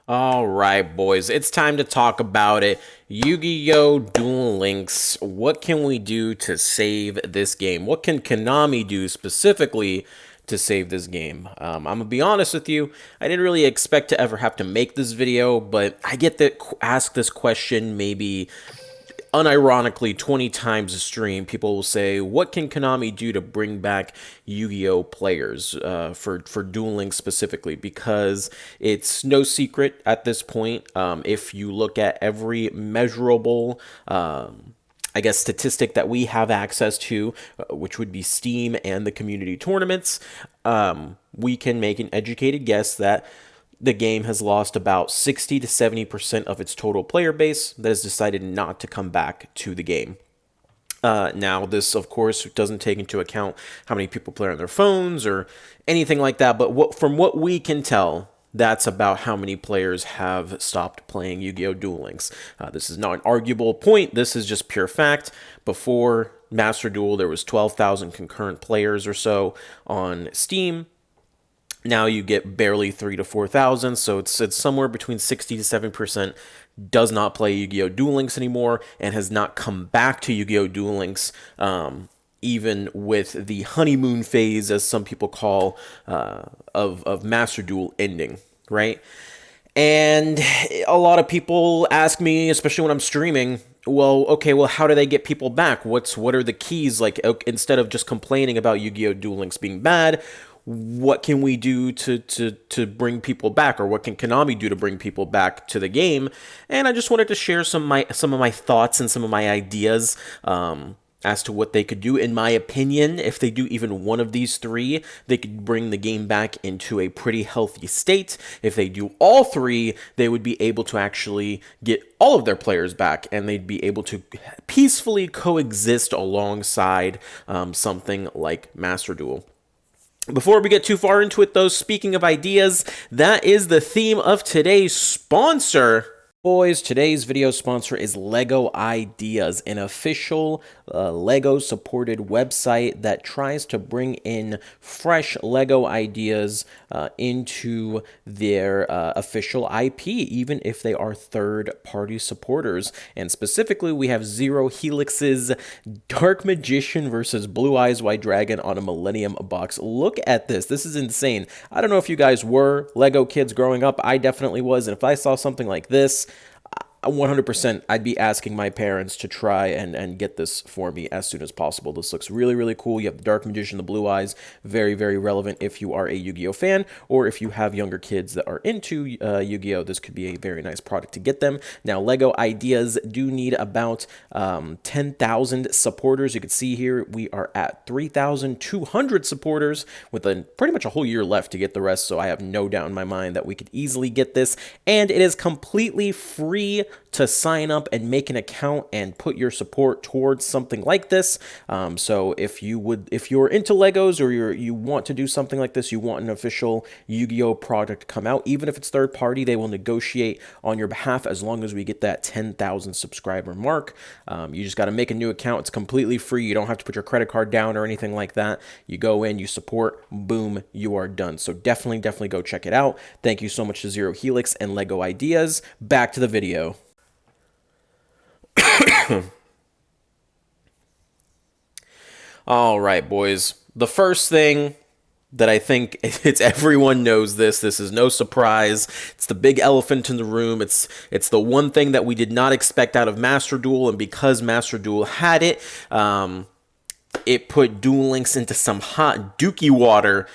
All right, boys, it's time to talk about it. Yu-Gi-Oh! Duel Links. What can we do to save this game? What can Konami do specifically to save this game? I'm gonna be honest with you. I didn't really expect to ever have to make this video, but I get that ask this question maybe unironically 20 times a stream. People will say, what can Konami do to bring back Yu-Gi-Oh players for Duel Links specifically? Because it's no secret at this point, if you look at every measurable I guess statistic that we have access to, which would be Steam and the community tournaments, we can make an educated guess that the game has lost about 60 to 70% of its total player base that has decided not to come back to the game. Now, this, of course, doesn't take into account how many people play on their phones or anything like that, but from what we can tell, that's about how many players have stopped playing Yu-Gi-Oh! Duel Links. This is not an arguable point. This is just pure fact. Before Master Duel, there was 12,000 concurrent players or so on Steam. Now you get barely 3 to 4,000, so it's somewhere between 60 to 7% does not play Yu-Gi-Oh! Duel Links anymore and has not come back to Yu-Gi-Oh! Duel Links, even with the honeymoon phase, as some people call, of Master Duel ending, right? And a lot of people ask me, especially when I'm streaming, well, okay, well, how do they get people back? What are the keys? Like, instead of just complaining about Yu-Gi-Oh! Duel Links being bad, what can we do to bring people back, or what can Konami do to bring people back to the game? And I just wanted to share some of my thoughts and some of my ideas as to what they could do. In my opinion, if they do even one of these three, they could bring the game back into a pretty healthy state. If they do all three, they would be able to actually get all of their players back, and they'd be able to peacefully coexist alongside something like Master Duel. Before we get too far into it, though, speaking of ideas, that is the theme of today's sponsor. Boys, today's video sponsor is Lego Ideas, an official Lego-supported website that tries to bring in fresh Lego ideas into their official IP, even if they are third-party supporters. And specifically, we have Zero Helix's Dark Magician versus Blue Eyes White Dragon on a Millennium box. Look at this. This is insane. I don't know if you guys were Lego kids growing up. I definitely was. And if I saw something like this, 100% I'd be asking my parents to try and get this for me as soon as possible. This looks really, really cool. You have the Dark Magician, the Blue Eyes, very, very relevant if you are a Yu-Gi-Oh fan, or if you have younger kids that are into Yu-Gi-Oh, this could be a very nice product to get them. Now, Lego Ideas do need about 10,000 supporters. You can see here we are at 3,200 supporters with pretty much a whole year left to get the rest, so I have no doubt in my mind that we could easily get this, and it is completely free to sign up and make an account and put your support towards something like this. So if you're into Legos, or you want to do something like this, you want an official Yu-Gi-Oh product to come out, even if it's third party, they will negotiate on your behalf as long as we get that 10,000 subscriber mark. You just got to make a new account. It's completely free. You don't have to put your credit card down or anything like that. You go in, you support, boom, you are done. So definitely go check it out. Thank you so much to Zero Helix and Lego Ideas. Back to the video. All right, boys. The first thing that I think everyone knows this. This is no surprise. It's the big elephant in the room. It's the one thing that we did not expect out of Master Duel, and because Master Duel had it, it put Duel Links into some hot dookie water.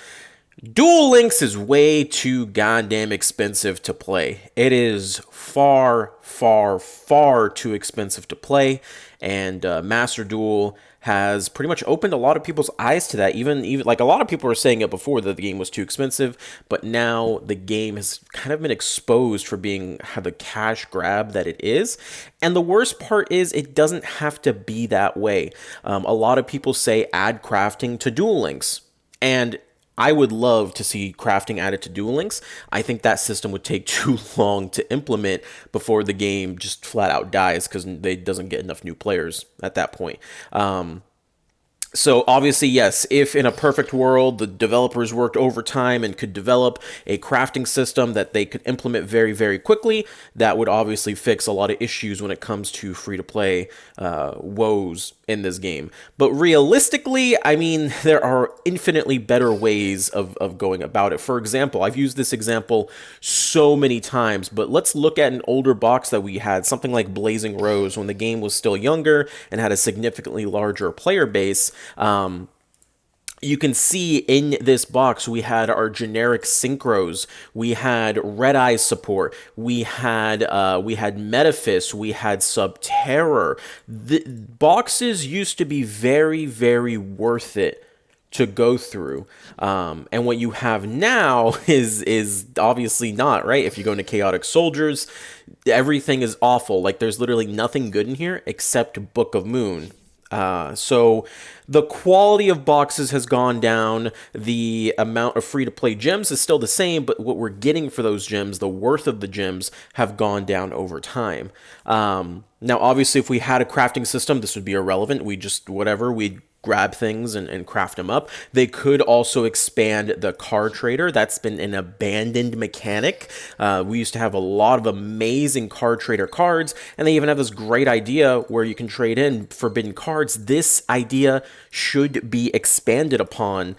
Duel Links is way too goddamn expensive to play. It is far, far, far too expensive to play, and Master Duel has pretty much opened a lot of people's eyes to that. Even like a lot of people were saying it before that the game was too expensive, but now the game has kind of been exposed for being the cash grab that it is. And the worst part is it doesn't have to be that way. A lot of people say add crafting to Duel Links, and I would love to see crafting added to Duel Links. I think that system would take too long to implement before the game just flat out dies because it doesn't get enough new players at that point. So obviously, yes, if in a perfect world the developers worked overtime and could develop a crafting system that they could implement very, very quickly, that would obviously fix a lot of issues when it comes to free-to-play woes in this game. But realistically, I mean, there are infinitely better ways of going about it. For example, I've used this example so many times, but let's look at an older box that we had, something like Blazing Rose, when the game was still younger and had a significantly larger player base. You can see in this box we had our generic synchros, we had Red Eye support, we had Metaphys, we had Subterror. The boxes used to be very, very worth it to go through, and what you have now is obviously not, right? If you go into Chaotic Soldiers, everything is awful. Like, there's literally nothing good in here except Book of Moon. So the quality of boxes has gone down. The amount of free-to-play gems is still the same, but what we're getting for those gems, the worth of the gems, have gone down over time. Now, obviously, if we had a crafting system, this would be irrelevant. We just, whatever, we'd grab things and craft them up. They could also expand the card trader. That's been an abandoned mechanic. We used to have a lot of amazing card trader cards, and they even have this great idea where you can trade in forbidden cards. This idea should be expanded upon.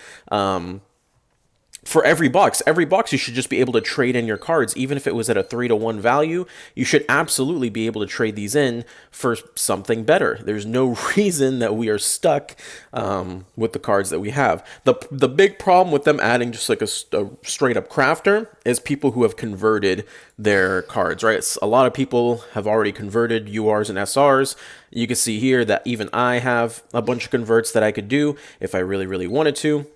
For every box, you should just be able to trade in your cards. Even if it was at a 3-to-1 value, you should absolutely be able to trade these in for something better. There's no reason that we are stuck with the cards that we have. The big problem with them adding just like a straight up crafter is people who have converted their cards, right? A lot of people have already converted URs and SRs. You can see here that even I have a bunch of converts that I could do if I really, really wanted to.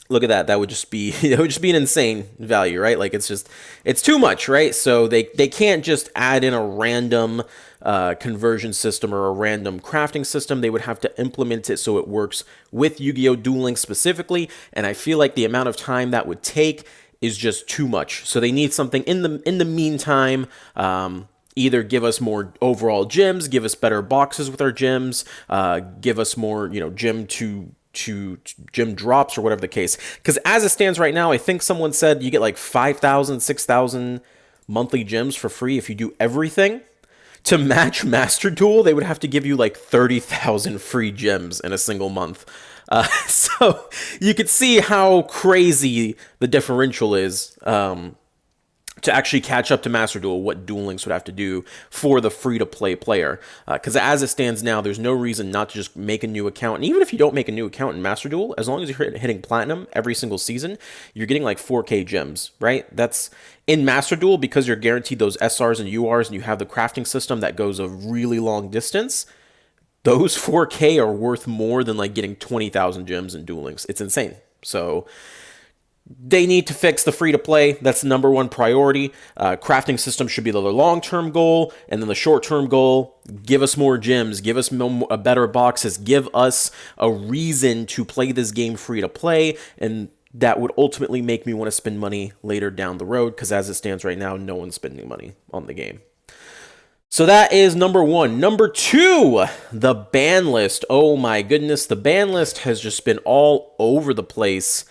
Look at that. That would just be an insane value, right? Like, it's too much, right? So they can't just add in a random conversion system or a random crafting system. They would have to implement it so it works with Yu-Gi-Oh! Duel Links specifically, and I feel like the amount of time that would take is just too much. So they need something in the meantime. Either give us more overall gems, give us better boxes with our gems, give us more, gem to gym drops or whatever the case. Because as it stands right now, I think someone said you get like 5,000, 6,000 monthly gems for free if you do everything. To match Master Duel, they would have to give you like 30,000 free gems in a single month. So you could see how crazy the differential is. To actually catch up to Master Duel, what Duel Links would have to do for the free-to-play player. Because as it stands now, there's no reason not to just make a new account. And even if you don't make a new account in Master Duel, as long as you're hitting Platinum every single season, you're getting like 4K gems, right? That's in Master Duel, because you're guaranteed those SRs and URs, and you have the crafting system that goes a really long distance. Those 4K are worth more than like getting 20,000 gems in Duel Links. It's insane. So they need to fix the free-to-play. That's the number one priority. Crafting system should be the long-term goal, and then the short-term goal, give us more gems, give us better boxes, give us a reason to play this game free-to-play, and that would ultimately make me want to spend money later down the road, because as it stands right now, no one's spending money on the game. So that is number one. Number two, the ban list. Oh my goodness, the ban list has just been all over the place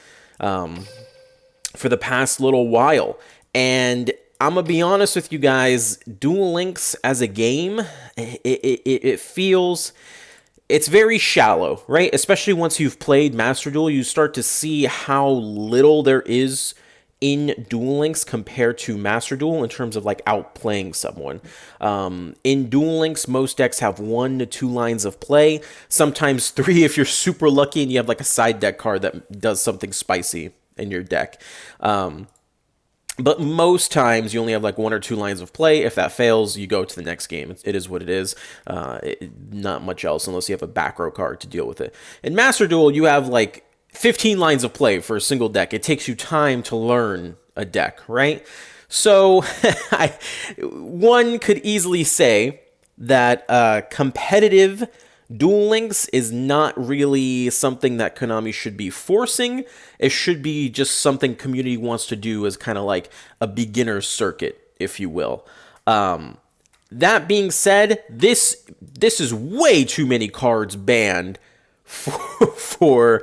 for the past little while. And I'm going to be honest with you guys, Duel Links as a game, it feels, it's very shallow, right? Especially once you've played Master Duel, you start to see how little there is in Duel Links compared to Master Duel in terms of like outplaying someone. In Duel Links, most decks have 1 to 2 lines of play, sometimes 3 if you're super lucky and you have like a side deck card that does something spicy in your deck. But most times you only have like 1 or 2 lines of play. If that fails, you go to the next game. It is what it is. Not much else unless you have a back row card to deal with it. In Master Duel, you have like 15 lines of play for a single deck. It takes you time to learn a deck, right? So one could easily say that competitive Duel Links is not really something that Konami should be forcing. It should be just something community wants to do as kind of like a beginner circuit, if you will. That being said, this is way too many cards banned for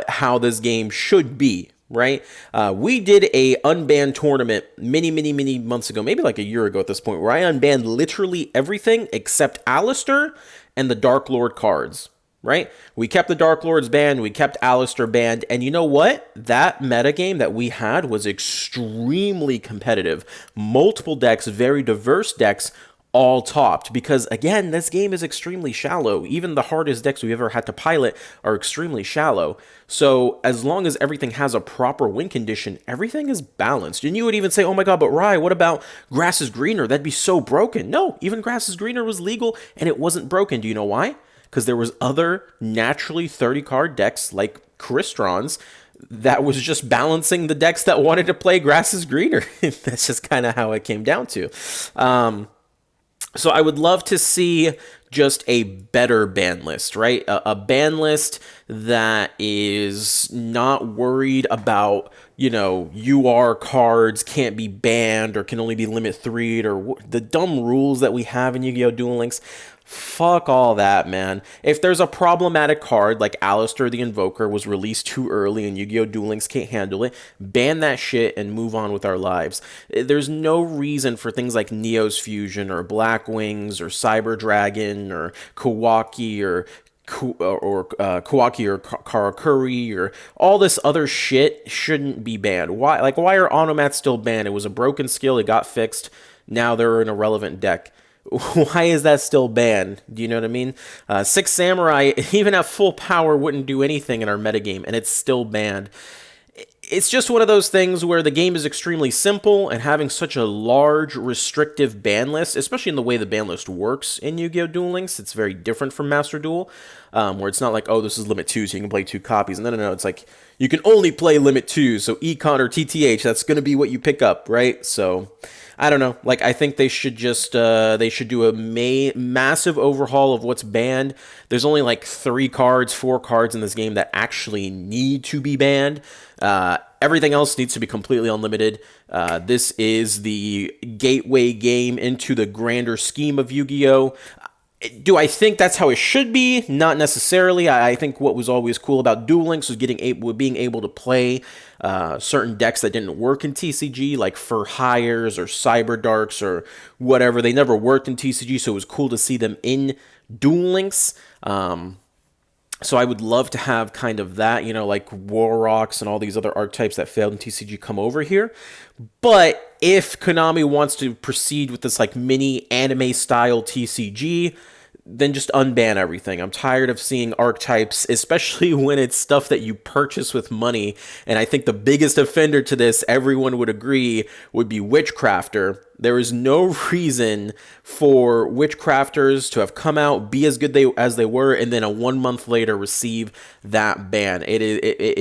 how this game should be, right? We did a unbanned tournament many months ago, maybe like a year ago at this point, where I unbanned literally everything except Alistair and the Dark Lord cards, right? We kept the Dark Lords banned, we kept Alistair banned, and you know what? That metagame that we had was extremely competitive. Multiple decks, very diverse decks, all topped, because again, this game is extremely shallow. Even the hardest decks we've ever had to pilot are extremely shallow. So as long as everything has a proper win condition, everything is balanced. And you would even say, oh my god, but Rye, what about Grass is Greener? That'd be so broken. No, even Grass is Greener was legal and it wasn't broken. Do you know why? Because there was other naturally 30 card decks like Crystron's that was just balancing the decks that wanted to play Grass is Greener. That's just kind of how it came down to. So I would love to see just a better ban list, right? A ban list that is not worried about, UR cards can't be banned or can only be limit 3'd or the dumb rules that we have in Yu-Gi-Oh! Duel Links. Fuck all that, man. If there's a problematic card like Alistair the Invoker was released too early and Yu-Gi-Oh! Duel Links can't handle it, ban that shit and move on with our lives. There's no reason for things like Neo's Fusion or Black Wings or Cyber Dragon or Kawaki or Kawaki or Karakuri or all this other shit shouldn't be banned. Why are Onomats still banned? It was a broken skill, it got fixed, now they're an irrelevant deck. Why is that still banned? Do you know what I mean? Six Samurai, even at full power, wouldn't do anything in our metagame, and it's still banned. It's just one of those things where the game is extremely simple, and having such a large, restrictive ban list, especially in the way the ban list works in Yu-Gi-Oh! Duel Links, it's very different from Master Duel, where it's not like, oh, this is limit 2, so you can play 2 copies. No, it's like, you can only play limit 2, so Econ or TTH, that's going to be what you pick up, right? So I don't know. I think they should just they should do a massive overhaul of what's banned. There's only 4 cards in this game that actually need to be banned. Everything else needs to be completely unlimited. This is the gateway game into the grander scheme of Yu-Gi-Oh! Do I think that's how it should be? Not necessarily. I think what was always cool about Duel Links was being able to play certain decks that didn't work in TCG, like Fur Hires or Cyber Darks or whatever. They never worked in TCG, so it was cool to see them in Duel Links. So I would love to have kind of that, like Warrocks and all these other archetypes that failed in TCG come over here. But if Konami wants to proceed with this mini anime style TCG, then just unban everything. I'm tired of seeing archetypes, especially when it's stuff that you purchase with money. And I think the biggest offender to this, everyone would agree, would be Witchcrafter. There is no reason for Witchcrafters to have come out, be as good as they were, and then 1 month later receive that ban. It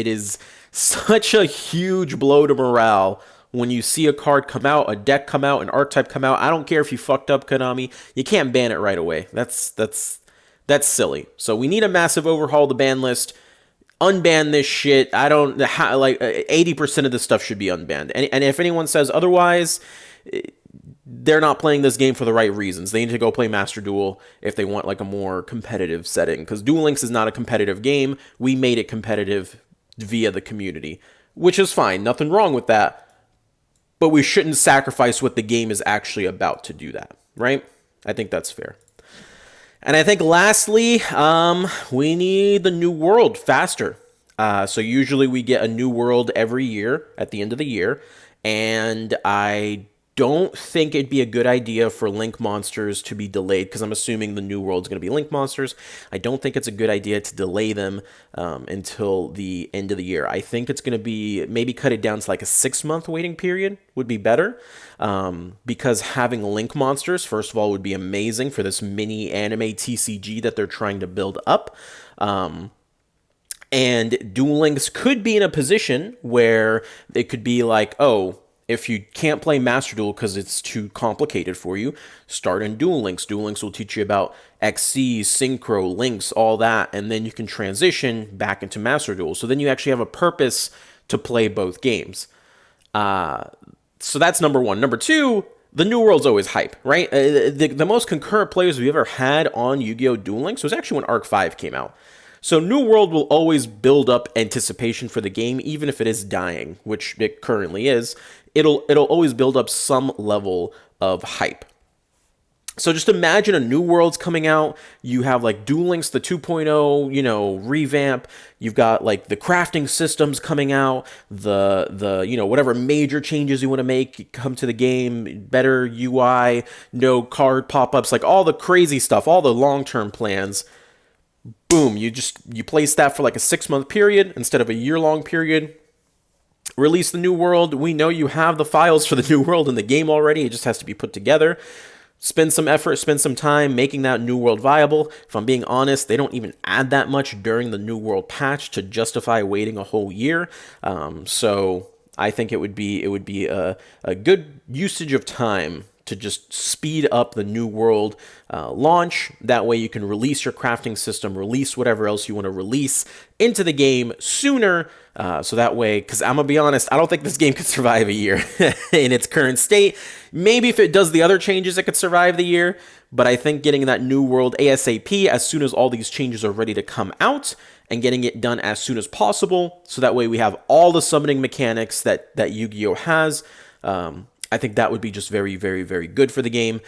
is such a huge blow to morale when you see a card come out, a deck come out, an archetype come out. I don't care if you fucked up, Konami. You can't ban it right away. That's silly. So we need a massive overhaul of the ban list. Unban this shit. 80% of this stuff should be unbanned. And if anyone says otherwise, they're not playing this game for the right reasons. They need to go play Master Duel if they want a more competitive setting. Because Duel Links is not a competitive game. We made it competitive via the community, which is fine. Nothing wrong with that. But we shouldn't sacrifice what the game is actually about to do that, right? I think that's fair. And I think lastly, we need the new world faster. So usually we get a new world every year at the end of the year. And I don't think it'd be a good idea for Link Monsters to be delayed, because I'm assuming the new world's going to be Link Monsters. I don't think it's a good idea to delay them until the end of the year. I think it's going to be, maybe cut it down to a 6-month waiting period would be better, because having Link Monsters, first of all, would be amazing for this mini anime TCG that they're trying to build up. And Duel Links could be in a position where it could be if you can't play Master Duel because it's too complicated for you, start in Duel Links. Duel Links will teach you about XC, Synchro, Links, all that, and then you can transition back into Master Duel. So then you actually have a purpose to play both games. So that's number one. Number two, the new world's always hype, right? The most concurrent players we ever had on Yu-Gi-Oh! Duel Links was actually when Arc 5 came out. So New World will always build up anticipation for the game, even if it is dying, which it currently is. It'll always build up some level of hype. So just imagine a new world's coming out. You have like Duel Links, the 2.0, revamp. You've got like the crafting systems coming out, the whatever major changes you want to make come to the game, better UI, no card pop-ups, like all the crazy stuff, all the long-term plans. Boom, you place that for like a 6-month period instead of a year-long period. Release the new world. We know you have the files for the new world in the game already. It just has to be put together. Spend some effort, spend some time making that new world viable. If I'm being honest, they don't even add that much during the new world patch to justify waiting a whole year. So I think it would be a good usage of time to just speed up the new world launch. That way you can release your crafting system, release whatever else you want to release into the game sooner. So that way, because I'm going to be honest, I don't think this game could survive a year in its current state. Maybe if it does the other changes, it could survive the year. But I think getting that new world ASAP as soon as all these changes are ready to come out and getting it done as soon as possible. So that way we have all the summoning mechanics that Yu-Gi-Oh has. I think that would be just very, very, very good for the game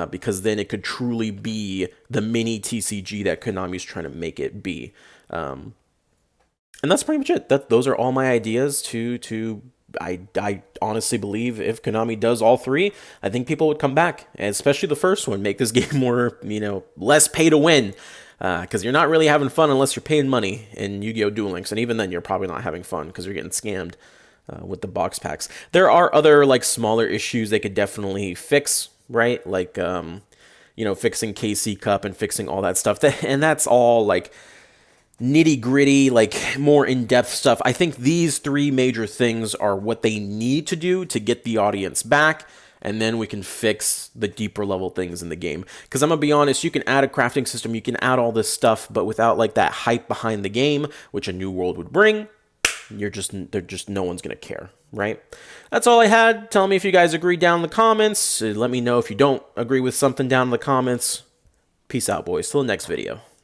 because then it could truly be the mini TCG that Konami's trying to make it be. And that's pretty much it. Those are all my ideas I honestly believe if Konami does all three, I think people would come back, especially the first one, make this game more, less pay to win. Because you're not really having fun unless you're paying money in Yu-Gi-Oh! Duel Links, and even then you're probably not having fun because you're getting scammed with the box packs. There are other like smaller issues they could definitely fix, right? Like fixing KC Cup and fixing all that stuff. And that's all like nitty gritty, like more in-depth stuff. I think these three major things are what they need to do to get the audience back, and then we can fix the deeper level things in the game. Because I'm gonna be honest, you can add a crafting system, you can add all this stuff, but without like that hype behind the game, which a new world would bring, no one's gonna care, right? That's all I had. Tell me if you guys agree down in the comments. Let me know if you don't agree with something down in the comments. Peace out, boys. Till the next video.